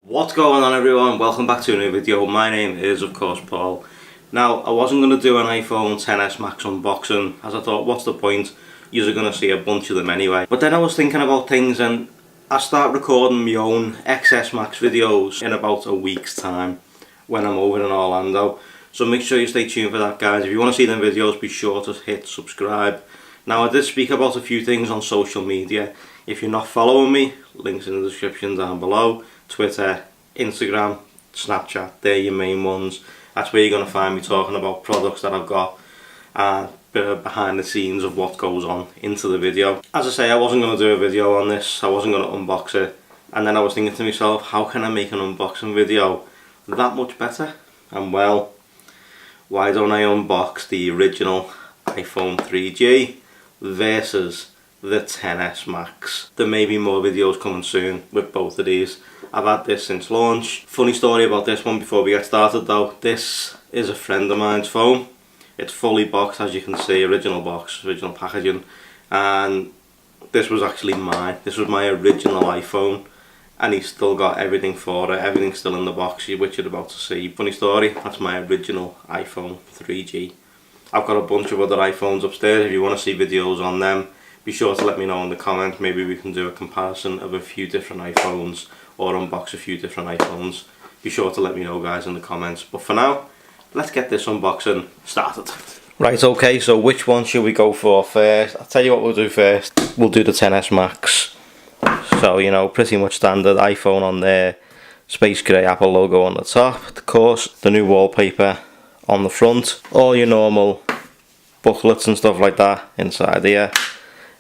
What's going on, everyone? Welcome back to a new video. My name is of course Paul. Now, I wasn't going to do an iPhone XS Max unboxing as I thought, what's the point? You're going to see a bunch of them anyway. But then I was thinking about things and I start recording my own XS Max videos in about a week's time when I'm over in Orlando. So make sure you stay tuned for that, guys. If you want to see them videos, be sure to hit subscribe. Now, I did speak about a few things on social media. If you're not following me, links in the description down below. Twitter, Instagram, Snapchat, they're your main ones. That's where you're going to find me talking about products that I've got and behind the scenes of what goes on into the video. As I say, I wasn't going to do a video on this, I wasn't going to unbox it, and then I was thinking to myself, how can I make an unboxing video that much better? And well, why don't I unbox the original iPhone 3G versus the XS Max. There may be more videos coming soon with both of these. I've had this since launch. Funny story about this one before we get started though. This is a friend of mine's phone. It's fully boxed, as you can see, original box, original packaging. And this was actually mine. This was my original iPhone. And he's still got everything for it. Everything's still in the box, which you're about to see. Funny story, that's my original iPhone 3G. I've got a bunch of other iPhones upstairs. If you want to see videos on them, be sure to let me know in the comments. Maybe we can do a comparison of a few different iPhones or unbox a few different iPhones. Be sure to let me know, guys, in the comments. But for now, let's get this unboxing started. Right, okay, so which one should we go for first? I'll tell you what we'll do first. We'll do the XS Max. So, you know, pretty much standard iPhone on there. Space grey Apple logo on the top. Of course, the new wallpaper on the front. All your normal booklets and stuff like that inside here.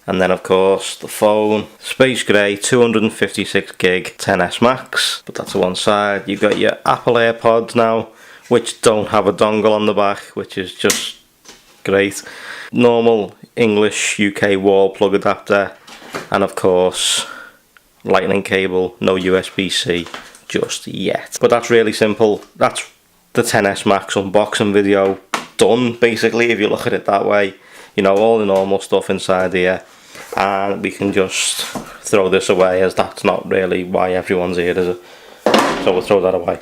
And then of course the phone, space grey, 256 gig XS Max, but that's to one side. You've got your Apple AirPods now, which don't have a dongle on the back, which is just great. Normal English UK wall plug adapter, and of course lightning cable, no USB-C just yet. But that's really simple. That's the XS Max unboxing video done, basically, if you look at it that way. You know, all the normal stuff inside here, and we can just throw this away, as that's not really why everyone's here, is it? So we'll throw that away.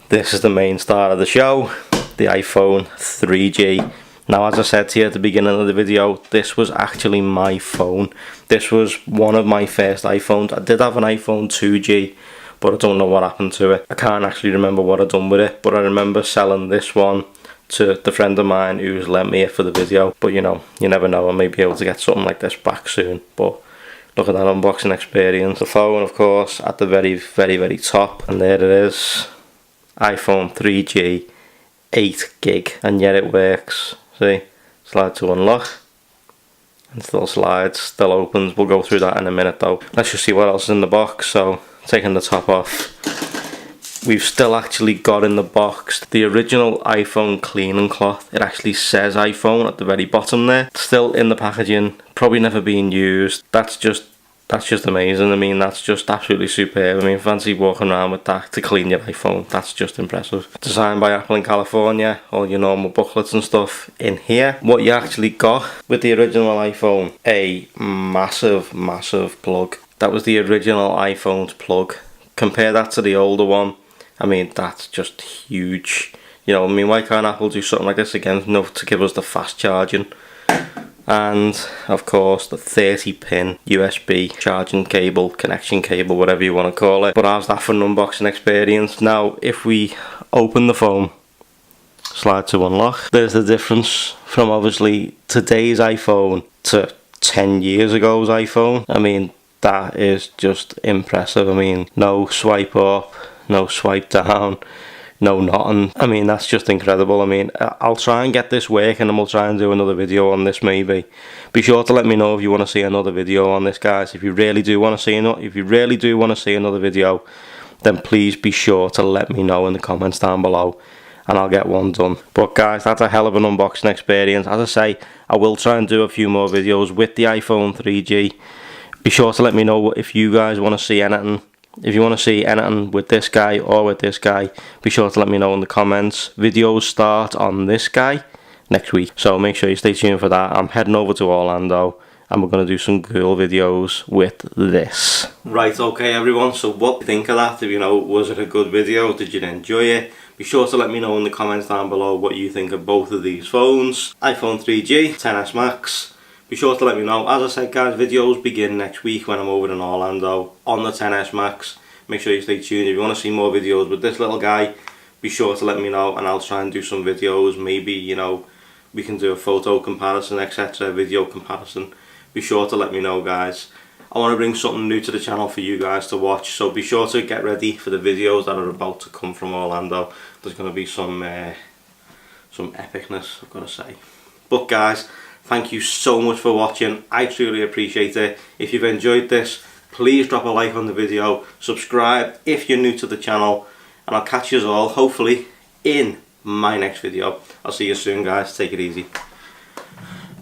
This is the main star of the show, the iPhone 3G. Now, as I said to you at the beginning of the video, this was actually my phone. This was one of my first iPhones. I did have an iPhone 2G, but I don't know what happened to it. I can't actually remember what I'd done with it, but I remember selling this one to the friend of mine who's lent me it for the video. But you know, you never know, I may be able to get something like this back soon. But look at that unboxing experience. The phone, of course, at the very top, and there it is, iPhone 3G, 8 gig, and yet it works. See, slide to unlock, and still slides, still opens. We'll go through that in a minute though. Let's just see what else is in the box. So, taking the top off, we've still actually got in the box the original iPhone cleaning cloth. It actually says iPhone at the very bottom there. Still in the packaging, probably never being used. That's just amazing. I mean, that's just absolutely superb. I mean, fancy walking around with that to clean your iPhone. That's just impressive. Designed by Apple in California. All your normal booklets and stuff in here. What you actually got with the original iPhone, a massive plug. That was the original iPhone's plug. Compare that to the older one. I mean, that's just huge. You know, I mean, why can't Apple do something like this again? You know, to give us the fast charging. And, of course, the 30-pin USB charging cable, connection cable, whatever you want to call it. But how's that for an unboxing experience? Now, if we open the phone, slide to unlock, there's the difference from, obviously, today's iPhone to 10 years ago's iPhone. I mean, that is just impressive. I mean, no swipe up, no swipe down, no nothing. I mean, that's just incredible. I mean, I'll try and get this working, and we'll try and do another video on this maybe. Be sure to let me know if you want to see another video on this, guys. If you really do want to see another video, then please be sure to let me know in the comments down below, and I'll get one done. But guys, that's a hell of an unboxing experience. As I say, I will try and do a few more videos with the iPhone 3G. Be sure to let me know if you guys want to see anything. If you want to see anything with this guy or with this guy, be sure to let me know in the comments. Videos start on this guy next week, so make sure you stay tuned for that. I'm heading over to Orlando and we're going to do some girl videos with this. Right, okay everyone, so what do you think of that? You know, was it a good video? Did you enjoy it? Be sure to let me know in the comments down below what you think of both of these phones. iPhone 3G, XS Max. Be sure to let me know. As I said guys, videos begin next week when I'm over in Orlando on the XS Max. Make sure you stay tuned. If you want to see more videos with this little guy, be sure to let me know and I'll try and do some videos. Maybe, you know, we can do a photo comparison, etc, video comparison. Be sure to let me know guys. I want to bring something new to the channel for you guys to watch, so be sure to get ready for the videos that are about to come from Orlando. There's going to be some epicness, I've got to say. But guys, thank you so much for watching. I truly appreciate it. If you've enjoyed this, please drop a like on the video, subscribe if you're new to the channel, and I'll catch you all hopefully in my next video. I'll see you soon guys, take it easy.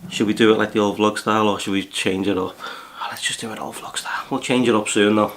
Should we do it like the old vlog style or should we change it up? Let's just do it old vlog style. We'll change it up soon though.